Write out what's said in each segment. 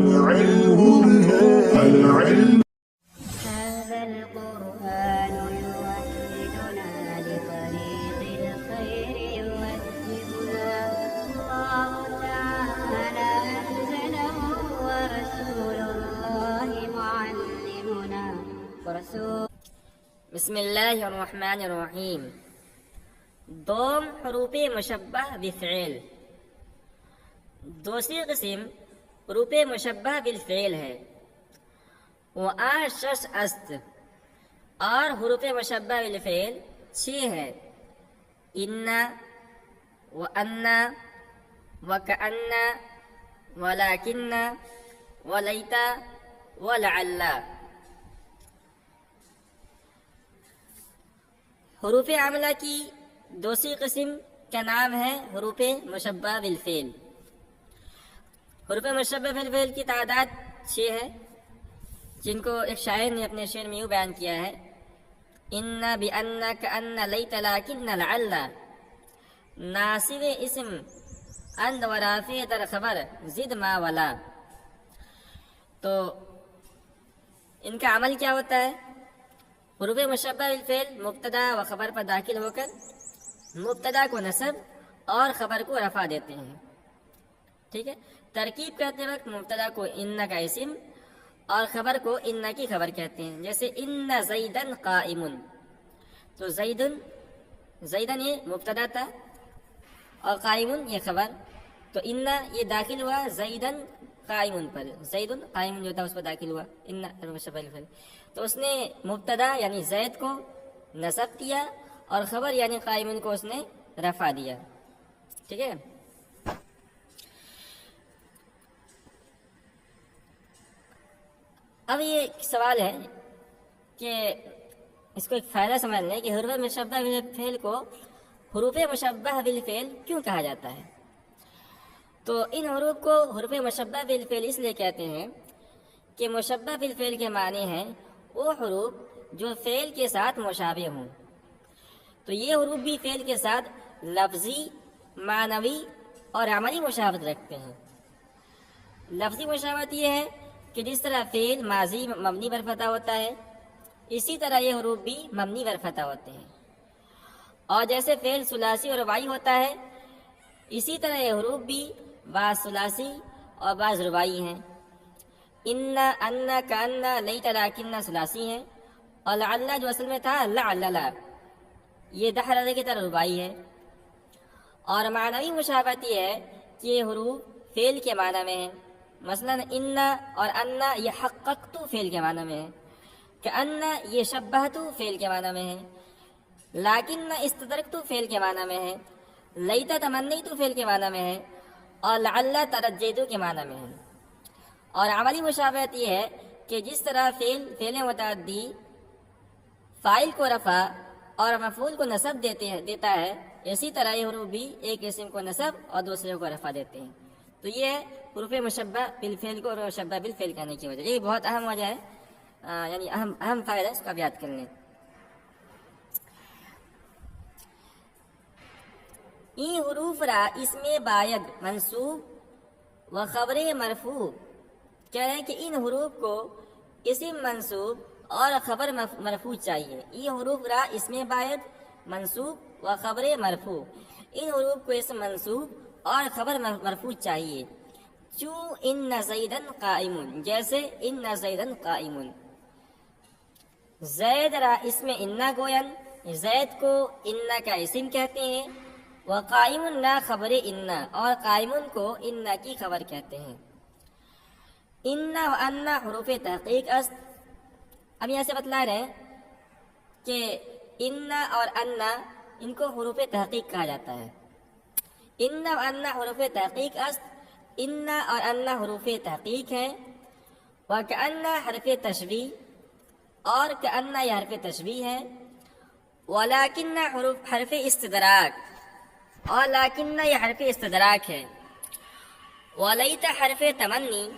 العلم هذا القرآن يوحدنا لطريق الخير يوجهنا الله تعالى أنزله ورسول الله معلمنا بسم اللہ الرحمن الرحیم. دوم حروف مشبہ بفعل. دوسری قسم حروف مشبہ بالفعل ہے. وہ شش است اور حروف مشبہ بالفعل 6 ہے. ان و ان و کأن ولکن ولیت ولعل. حروف عاملہ کی دوسری قسم کا نام ہے حروف مشبہ بالفعل. حروف مشبہ بالفعل کی تعداد 6 ہے، جن کو ایک شاعر نے اپنے شعر میں یوں بیان کیا ہے: ان بأن کأن لیت لکن لعل ناصب اسم اند ورافع در خبر زد ما ولا. تو ان کا عمل کیا ہوتا ہے؟ حروف مشبہ بالفعل مبتدا و خبر پر داخل ہو کر مبتدا کو نصب اور خبر کو رفع دیتے ہیں. ٹھیک ہے، ترکیب کرتے وقت مبتدا کو ان کا اسم اور خبر کو ان کی خبر کہتے ہیں. جیسے ان زیدن قائم، تو زیدن یہ مبتدا تھا اور قائم یہ خبر، تو ان یہ داخل ہوا زیدن قائم پر. زیدن قائم جو تھا اس پر داخل ہوا ان مشبہ بالفعل. تو اس نے مبتدا یعنی زید کو نصب کیا اور خبر یعنی قائم کو اس نے رفع دیا. ٹھیک ہے. اب یہ سوال ہے کہ اس کو ایک فائدہ سمجھ لیں کہ حروف مشبہ بالفعل کو حروف مشبہ بالفعل کیوں کہا جاتا ہے. تو ان حروف کو حروف مشبہ بالفعل اس لیے کہتے ہیں کہ مشبہ بالفعل کے معنی ہیں وہ حروف جو فعل کے ساتھ مشابہ ہوں. تو یہ حروف بھی فعل کے ساتھ لفظی، معنوی اور عملی مشابہت رکھتے ہیں. لفظی مشابہت یہ ہے کہ جس طرح فعل ماضی مبنی پر فتح ہوتا ہے، اسی طرح یہ حروف بھی مبنی پر فتح ہوتے ہیں. اور جیسے فعل ثلاثی اور رباعی ہوتا ہے، اسی طرح یہ حروف بھی بعض ثلاثی اور بعض رباعی ہیں. ان، ان، کأن، لیت، لکن ثلاثی ہیں، اور لعل جو اصل میں تھا لعلل یہ دحرج کی طرح رباعی ہے. اور معنوی مشابہت یہ ہے کہ یہ حروف فعل کے معنی میں ہیں. مثلا ان اور ان یہ حققت فعل کے معنی میں ہے، کأن یہ شبہت فعل کے معنی میں ہے، لیکن استدرکت فعل کے معنی میں ہے، لیت تمنیت فعل کے معنی میں ہے، اور لعل ترجیت کے معنی میں ہے. اور عملی مشابہت یہ ہے کہ جس طرح فعل متعدی فاعل کو رفع اور مفعول کو نصب دیتا ہے، اسی طرح یہ حروف بھی ایک اسم کو نصب اور دوسرے کو رفع دیتے ہیں. تو یہ ہے حروف مشبہ بالفعل کو مشبہ بالفعل کہنے کی وجہ. یہ بہت اہم وجہ ہے، یعنی اہم فائدہ ہے، اس کو آپ یاد کر لیں. این حروف را اسم باید منصوب و خبر مرفوع. کہہ رہے ہیں کہ ان حروف کو اسم منصوب اور خبر مرفوع چاہیے. یہ حروف را اسم باید منصوب و خبر مرفوع، ان حروف کو اسم منصوب اور خبر مرفوع چاہیے. چوں ان زیدن قائم، جیسے ان زیدن قائم. زید را اسم ان گوین، زید کو ان کا اسم کہتے ہیں. وقائم لا خبر ان، اور قائم کو ان کی خبر کہتے ہیں. ان و ان حروف تحقیق است. اب یہاں سے بتلا رہے ہیں کہ ان اور ان کو حروف تحقیق کہا جاتا ہے. ان و ان حروف تحقیق است، ان اور ان حروف تحقیق ہیں. وکأن حرف تشبیہ، اور کأن یہ حرف تشبیہ ہے. ولکن حرف استدراک، اور لیکن یہ حرف استدراک ہے. ولیت حرف تمنی،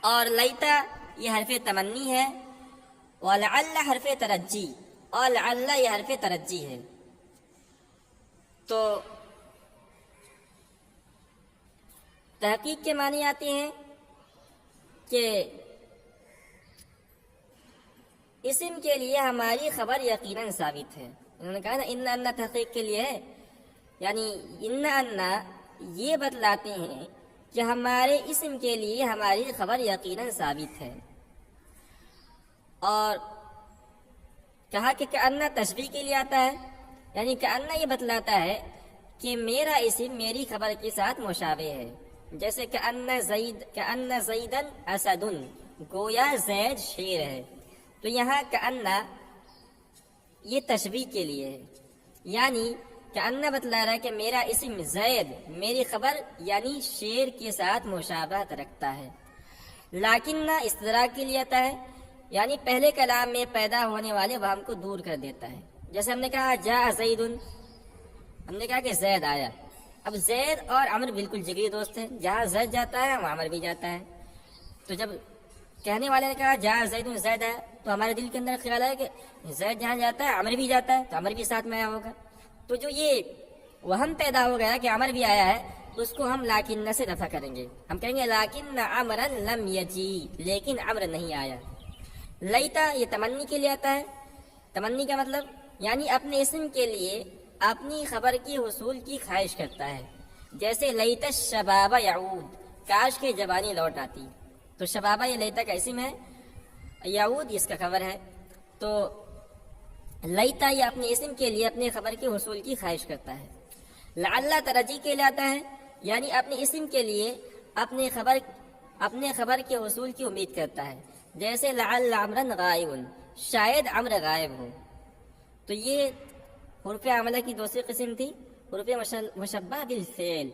اور لیت یہ حرف تمنی ہے. ولعل حرف ترجی، اور لعل یہ حرف ترجی ہے. تو تحقیق کے معنی آتے ہیں کہ اسم کے لیے ہماری خبر یقیناً ثابت ہے. انہوں نے کہا نا ان تحقیق کے لیے ہے، یعنی ان یہ بتلاتے ہیں کہ ہمارے اسم کے لیے ہماری خبر یقیناً ثابت ہے. اور کہا کہ کأن تشبیہ کے لیے آتا ہے، یعنی کأن یہ بتلاتا ہے کہ میرا اسم میری خبر کے ساتھ مشابہ ہے. جیسے کأن زیدن اسد، گویا زید شیر ہے. تو یہاں کأن یہ تشبیہ کے لیے ہے، یعنی کأن بتلا رہا ہے کہ میرا اسم زید میری خبر یعنی شیر کے ساتھ مشابہت رکھتا ہے. لیکن استدراک کے لیے آتا ہے، یعنی پہلے کلام میں پیدا ہونے والے وہم کو دور کر دیتا ہے. جیسے ہم نے کہا جاء زید، ہم نے کہا کہ زید آیا. اب زید اور عمر بالکل جگری دوست ہیں، جہاں زید جاتا ہے وہاں عمر بھی جاتا ہے. تو جب کہنے والے نے کہا جاء زید زید آیا، تو ہمارے دل کے اندر خیال ہے کہ زید جہاں جاتا ہے عمر بھی جاتا ہے، تو عمر بھی ساتھ میں آیا ہوگا. تو جو یہ وہم پیدا ہو گیا کہ عمر بھی آیا ہے، اس کو ہم لاکن سے دفع کریں گے. ہم کہیں گے لاکن عمرا لم یجی، لیکن عمر نہیں آیا. لیتا یہ تمنی کے لیے آتا ہے. تمنی کا مطلب یعنی اپنے اسم کے لیے اپنی خبر کی حصول کی خواہش کرتا ہے. جیسے لیت الشباب یعود، کاش کے جوانی لوٹ آتی. تو شبابہ یہ لیتا کا اسم ہے، یعود اس کا خبر ہے. تو لیتا یہ اپنے اسم کے لیے اپنے خبر کی حصول کی خواہش کرتا ہے. لعل ترجی کے لیے آتا ہے، یعنی اپنے اسم کے لیے اپنے خبر کے حصول کی امید کرتا ہے. جیسے لعل عمرا غائب، شاید عمر غائب ہو. تو یہ حروف عملہ کی دوسری قسم تھی، حروف مشبہ بالفعل.